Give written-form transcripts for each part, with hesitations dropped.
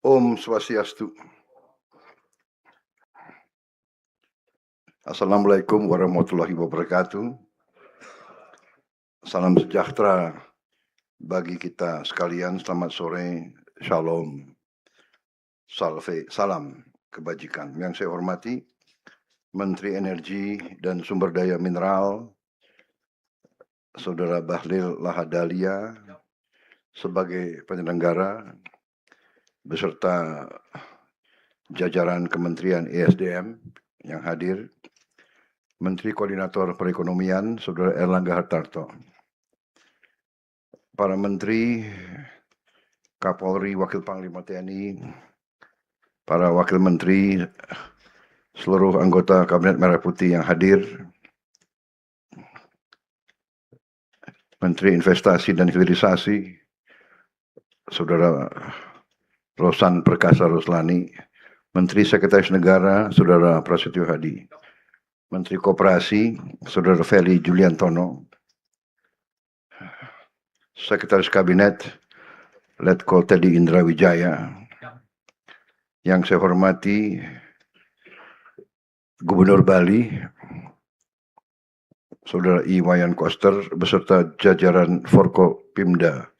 Om Swastiastu. Assalamualaikum warahmatullahi wabarakatuh. Salam sejahtera bagi kita sekalian. Selamat sore, shalom, salve, salam kebajikan. Yang saya hormati Menteri Energi dan Sumber Daya Mineral, Saudara Bahlil Lahadalia, sebagai penyelenggara, beserta jajaran Kementerian ESDM yang hadir, Menteri Koordinator Perekonomian, Saudara Erlangga Hartarto, para Menteri, Kapolri, Wakil Panglima TNI, para Wakil Menteri, seluruh anggota Kabinet Merah Putih yang hadir, Menteri Investasi dan Hilirisasi, Saudara Rosan Perkasa Ruslani, Menteri Sekretaris Negara, Saudara Prasetyo Hadi, Menteri Koperasi, Saudara Feli Juliantono, Sekretaris Kabinet, Letko Teddy Indra Wijaya, yang saya hormati Gubernur Bali, Saudara Iwayan Koster, beserta jajaran Forkopimda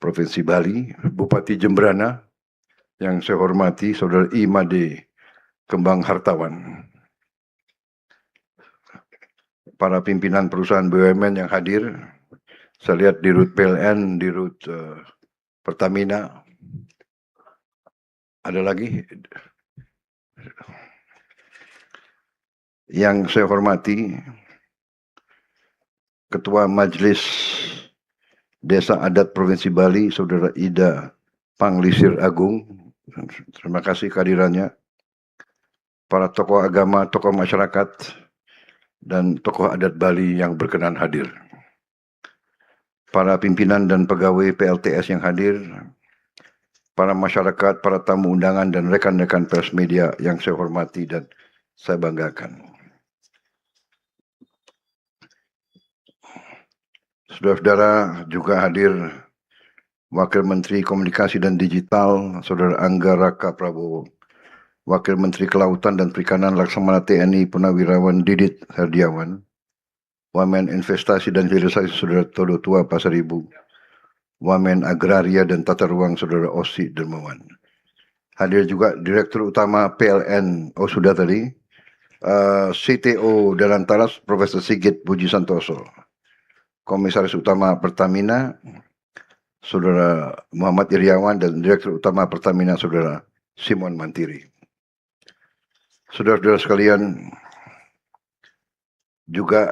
Provinsi Bali, Bupati Jembrana, yang saya hormati Saudara Imade Kembang Hartawan, para pimpinan perusahaan BUMN yang hadir, saya lihat di Rut PLN, di Rut Pertamina, ada lagi yang saya hormati Ketua Majelis Desa Adat Provinsi Bali, Saudara Ida Panglisir Agung, terima kasih kehadirannya, para tokoh agama, tokoh masyarakat, dan tokoh adat Bali yang berkenan hadir, para pimpinan dan pegawai PLTS yang hadir, para masyarakat, para tamu undangan, dan rekan-rekan pers media yang saya hormati dan saya banggakan. Saudara-saudara, juga hadir Wakil Menteri Komunikasi dan Digital, Saudara Angga Raka Prabowo, Wakil Menteri Kelautan dan Perikanan Laksamana TNI Purnawirawan Didit Herdiawan, Wamen Investasi dan Hilirisasi Saudara Todo Tua Pasaribu, Wamen Agraria dan Tata Ruang Saudara Osi Dermawan. Hadir juga Direktur Utama PLN, sudah tadi, CTO Dalantaras Profesor Sigit Puji Santoso, Komisaris Utama Pertamina, Saudara Muhammad Iriawan, dan Direktur Utama Pertamina, Saudara Simon Mantiri. Saudara-saudara sekalian, juga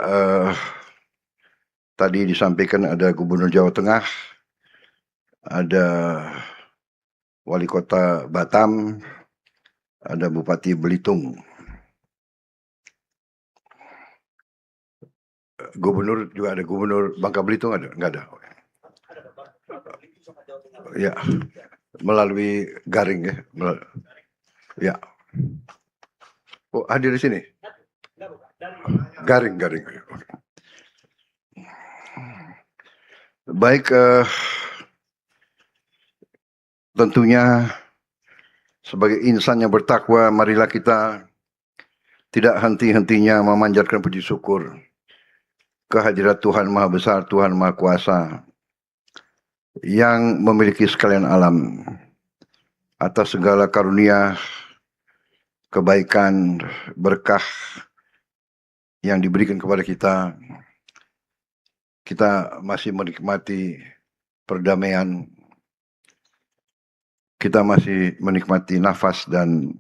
tadi disampaikan ada Gubernur Jawa Tengah, ada Wali Kota Batam, ada Bupati Belitung. Gubernur juga ada, Gubernur Bangka Belitung ada? Enggak ada. Ya, melalui garing ya. Ya. Oh, hadir di sini. Garing. Baik, tentunya sebagai insan yang bertakwa, marilah kita tidak henti-hentinya memanjatkan puji syukur kehadirat Tuhan Maha Besar, Tuhan Maha Kuasa, yang memiliki sekalian alam, atas segala karunia, kebaikan, berkah yang diberikan kepada kita. Kita masih menikmati perdamaian, kita masih menikmati nafas dan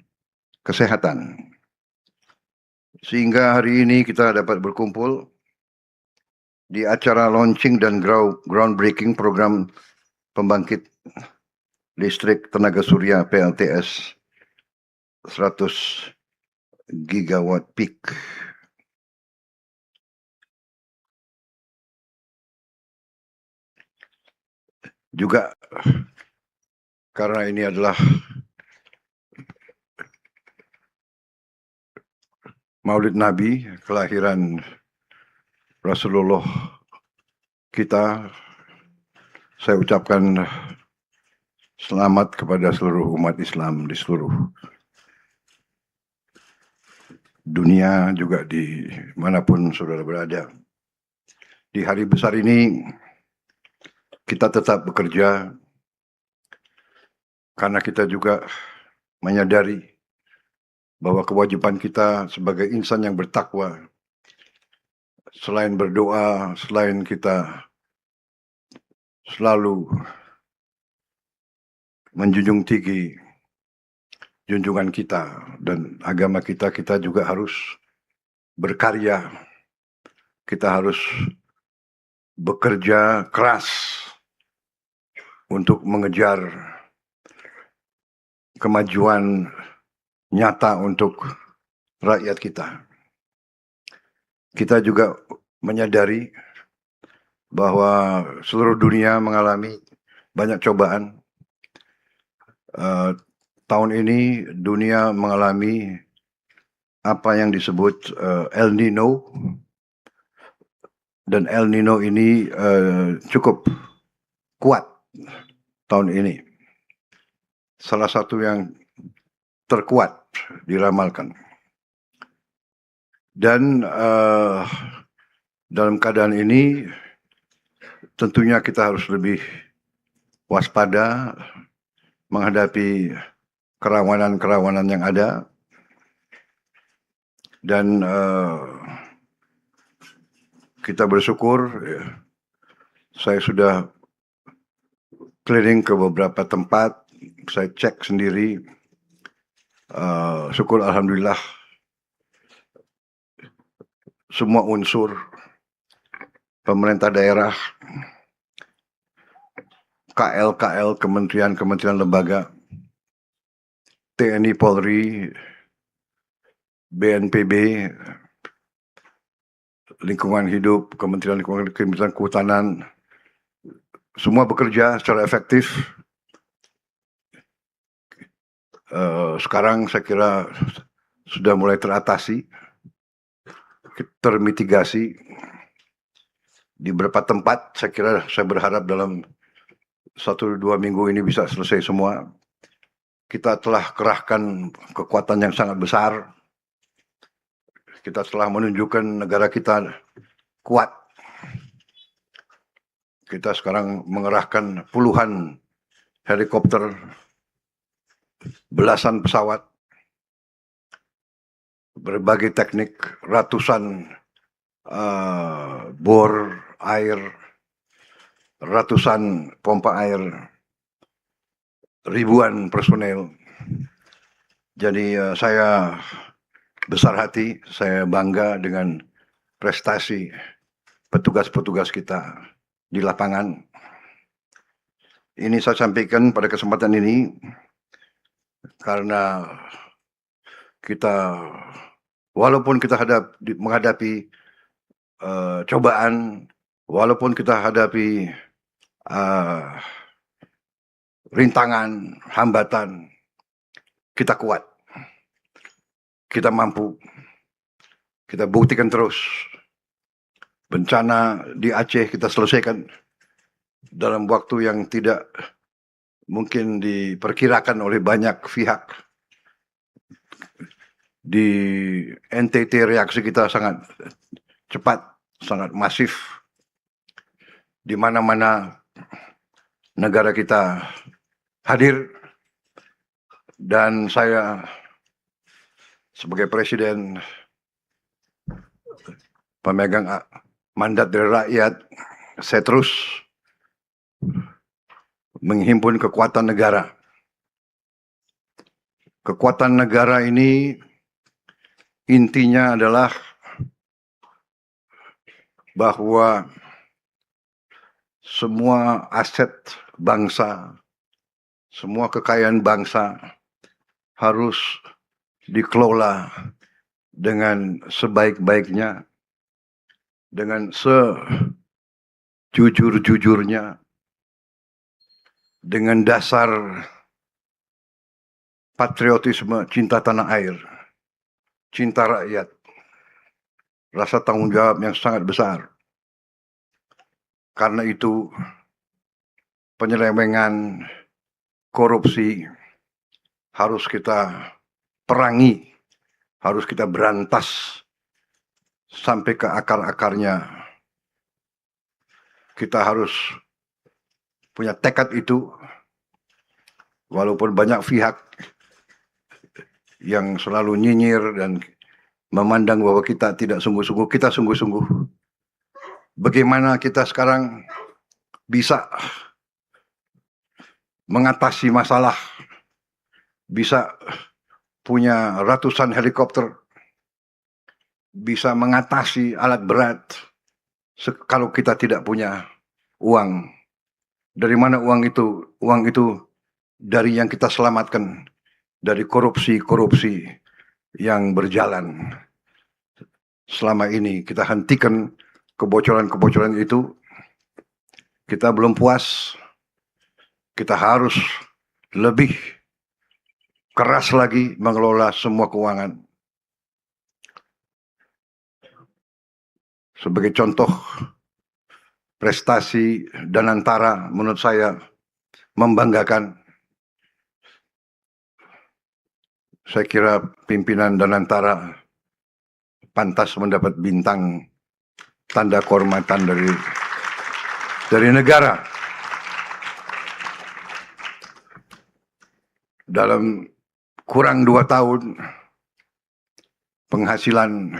kesehatan, sehingga hari ini kita dapat berkumpul di acara launching dan groundbreaking program pembangkit listrik tenaga surya PLTS 100 gigawatt peak. Juga karena ini adalah Maulid Nabi, kelahiran Rasulullah kita, saya ucapkan Selamat kepada seluruh umat Islam di seluruh dunia, juga di manapun saudara berada. Di hari besar ini, kita tetap bekerja karena kita juga menyadari bahwa kewajiban kita sebagai insan yang bertakwa, selain berdoa, selain kita selalu menjunjung tinggi junjungan kita dan agama kita, kita juga harus berkarya. Kita harus bekerja keras untuk mengejar kemajuan nyata untuk rakyat kita. Kita juga menyadari bahwa seluruh dunia mengalami banyak cobaan. Tahun ini dunia mengalami apa yang disebut El Nino, dan El Nino ini cukup kuat tahun ini. Salah satu yang terkuat diramalkan. Dan dalam keadaan ini tentunya kita harus lebih waspada menghadapi kerawanan-kerawanan yang ada. Dan kita bersyukur, saya sudah keliling ke beberapa tempat, saya cek sendiri, syukur alhamdulillah semua unsur pemerintah daerah, KL, kementerian lembaga, TNI, Polri, BNPB, lingkungan hidup, Kementerian Lingkungan, Kementerian Kehutanan, semua bekerja secara efektif. Sekarang saya kira sudah mulai teratasi, termitigasi di beberapa tempat. Saya berharap dalam 1-2 minggu ini bisa selesai semua. Kita telah kerahkan kekuatan yang sangat besar. Kita telah menunjukkan negara kita kuat. Kita sekarang mengerahkan puluhan helikopter, belasan pesawat, berbagai teknik, ratusan bor air, ratusan pompa air, ribuan personel. Jadi saya besar hati, saya bangga dengan prestasi petugas-petugas kita di lapangan. Ini saya sampaikan pada kesempatan ini karena kita, walaupun kita menghadapi cobaan, walaupun kita hadapi rintangan, hambatan, kita kuat, kita mampu, kita buktikan terus. Bencana di Aceh kita selesaikan dalam waktu yang tidak mungkin diperkirakan oleh banyak pihak. Di NTT reaksi kita sangat cepat, sangat masif. Di mana-mana negara kita hadir, dan saya sebagai presiden pemegang mandat dari rakyat, saya terus menghimpun kekuatan negara. Kekuatan negara ini intinya adalah bahwa semua aset bangsa, semua kekayaan bangsa harus dikelola dengan sebaik-baiknya, dengan sejujur-jujurnya, dengan dasar patriotisme, cinta tanah air, cinta rakyat, rasa tanggung jawab yang sangat besar. Karena itu penyelewengan, korupsi harus kita perangi, harus kita berantas sampai ke akar-akarnya. Kita harus punya tekad itu, walaupun banyak pihak yang selalu nyinyir dan memandang bahwa kita tidak sungguh-sungguh, kita sungguh-sungguh. Bagaimana kita sekarang bisa mengatasi masalah, bisa punya ratusan helikopter, bisa mengatasi alat berat, kalau kita tidak punya uang. Dari mana uang itu? Uang itu dari yang kita selamatkan, dari korupsi-korupsi yang berjalan. Selama ini kita hentikan kebocoran-kebocoran itu. Kita belum puas. Kita harus lebih keras lagi mengelola semua keuangan. Sebagai contoh, prestasi Danantara menurut saya membanggakan. Saya kira pimpinan Danantara pantas mendapat bintang tanda kehormatan dari negara. Dalam kurang 2 tahun penghasilan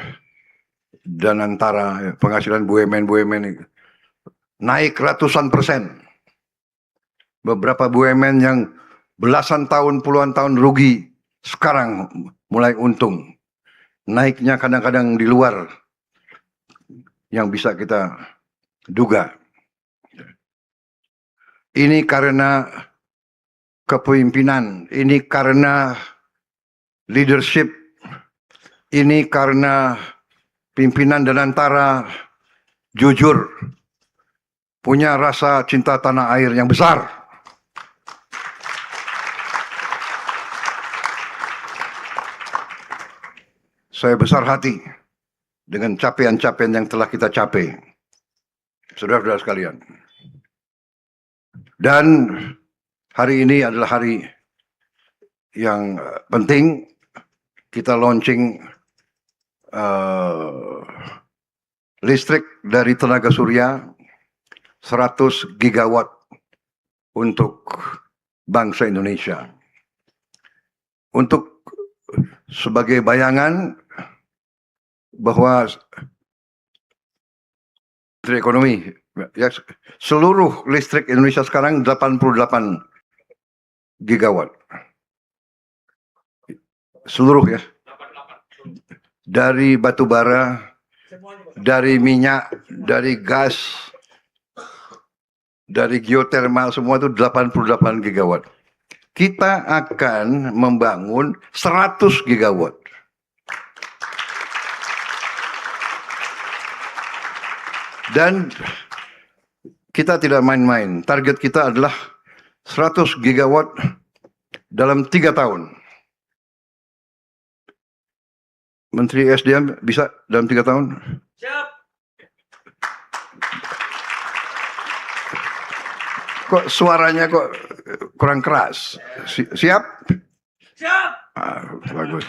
Danantara, penghasilan BUMN naik ratusan persen. Beberapa BUMN yang belasan tahun, puluhan tahun rugi, sekarang mulai untung. Naiknya kadang-kadang di luar yang bisa kita duga. Ini karena kepemimpinan, ini karena leadership, ini karena pimpinan Danantara jujur, punya rasa cinta tanah air yang besar. Saya besar hati dengan capaian-capaian yang telah kita capai, saudara-saudara sekalian. Dan hari ini adalah hari yang penting. Kita launching listrik dari tenaga surya 100 gigawatt untuk bangsa Indonesia. Untuk sebagai bayangan bahwa ekonomi, ya, seluruh listrik Indonesia sekarang 88 gigawatt. Seluruh ya. Dari batu bara, dari minyak, dari gas, dari geotermal, semua itu 88 gigawatt. Kita akan membangun 100 gigawatt. Dan kita tidak main-main. Target kita adalah 100 gigawatt dalam 3 tahun. Menteri SDM bisa dalam 3 tahun? Siap. Kok suaranya kok kurang keras? Siap? Siap. Bagus.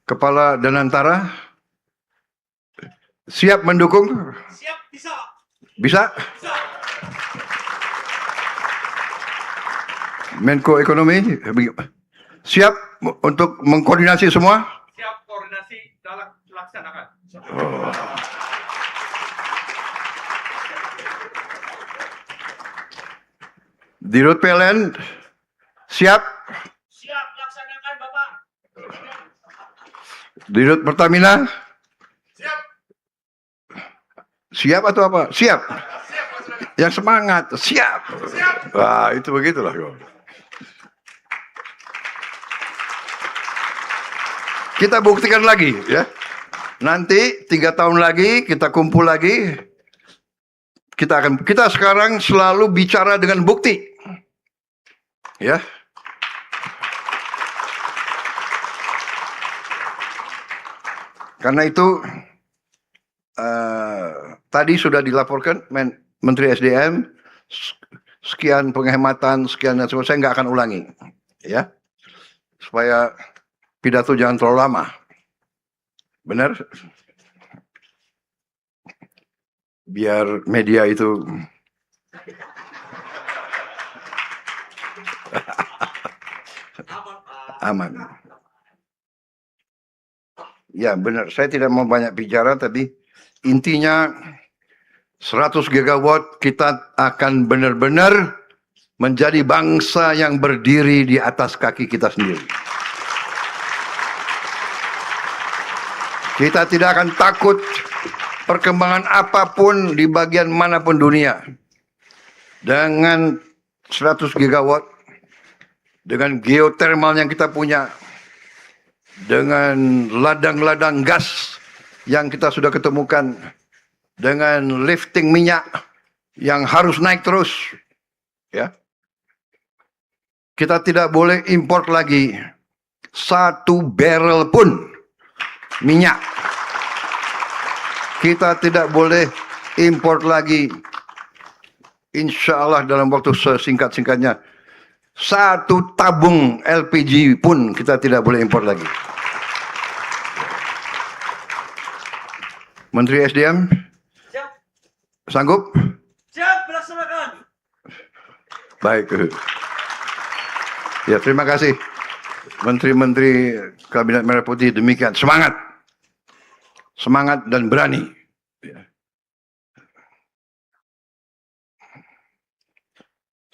Kepala Danantara siap mendukung? Siap, bisa. Bisa? Bisa. Menko Ekonomi siap untuk mengkoordinasi semua? Siap, koordinasi dalam laksanakan. Oh. Dirut PLN siap? Siap, laksanakan Bapak. Dirut Pertamina? Siap. Siap atau apa? Siap. Siap. Yang semangat, siap. Siap. Wah, itu begitulah. Kita buktikan lagi, ya. Nanti 3 tahun lagi kita kumpul lagi. Kita sekarang selalu bicara dengan bukti, ya. Karena itu tadi sudah dilaporkan Menteri SDM, sekian penghematan, sekian dan sebagainya, saya nggak akan ulangi, ya, supaya pidato jangan terlalu lama. Benar? Biar media itu aman. Ya benar, saya tidak mau banyak bicara, tapi intinya 100 gigawatt kita akan benar-benar menjadi bangsa yang berdiri di atas kaki kita sendiri. Kita tidak akan takut perkembangan apapun di bagian manapun dunia. Dengan 100 gigawatt, dengan geothermal yang kita punya, dengan ladang-ladang gas yang kita sudah ketemukan, dengan lifting minyak yang harus naik terus, ya, kita tidak boleh import lagi 1 barrel pun minyak. Kita tidak boleh import lagi, insya Allah dalam waktu sesingkat-singkatnya, 1 tabung LPG pun kita tidak boleh import lagi. Menteri SDM, siap. Sanggup? Siap, melaksanakan. Baik. Ya, terima kasih. Menteri-menteri Kabinet Merah Putih, demikian. Semangat. Semangat dan berani.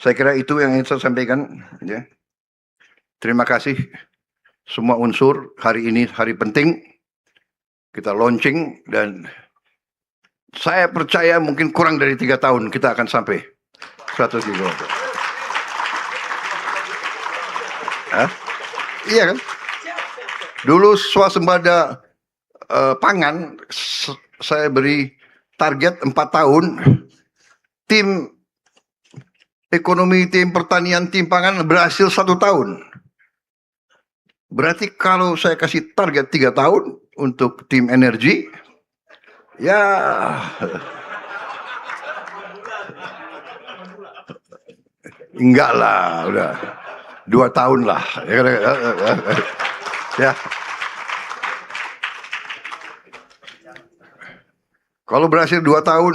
Saya kira itu yang ingin saya sampaikan. Ya. Terima kasih semua unsur. Hari ini hari penting. Kita launching dan saya percaya mungkin kurang dari 3 tahun kita akan sampai 100 gigawatt. Iya kan? Dulu swasembada pangan saya beri target 4 tahun. Tim ekonomi, tim pertanian, tim pangan berhasil 1 tahun. Berarti kalau saya kasih target 3 tahun untuk tim energi, ya enggak lah, udah 2 tahun lah. Ya. Kalau berhasil 2 tahun,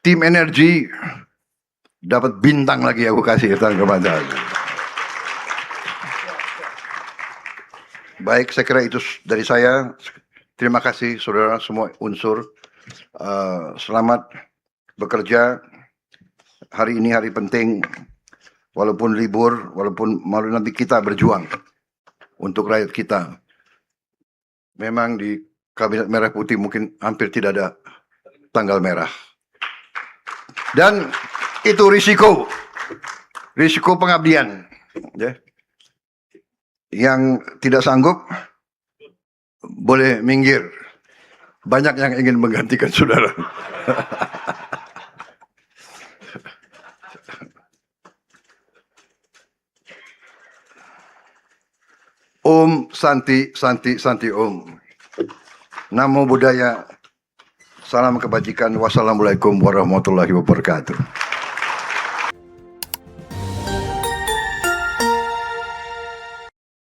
tim energi dapat bintang lagi aku kasih kepada. Baik, saya kira itu dari saya. Terima kasih saudara semua unsur. Selamat bekerja. Hari ini hari penting. Walaupun libur, walaupun malu, nanti kita berjuang untuk rakyat kita. Memang di Kabinet Merah Putih mungkin hampir tidak ada tanggal merah. Dan itu risiko pengabdian. Ya. Yang tidak sanggup boleh minggir. Banyak yang ingin menggantikan saudara. Om Santi Santi Santi Om. Namo Buddhaya. Salam kebajikan. Wassalamualaikum warahmatullahi wabarakatuh.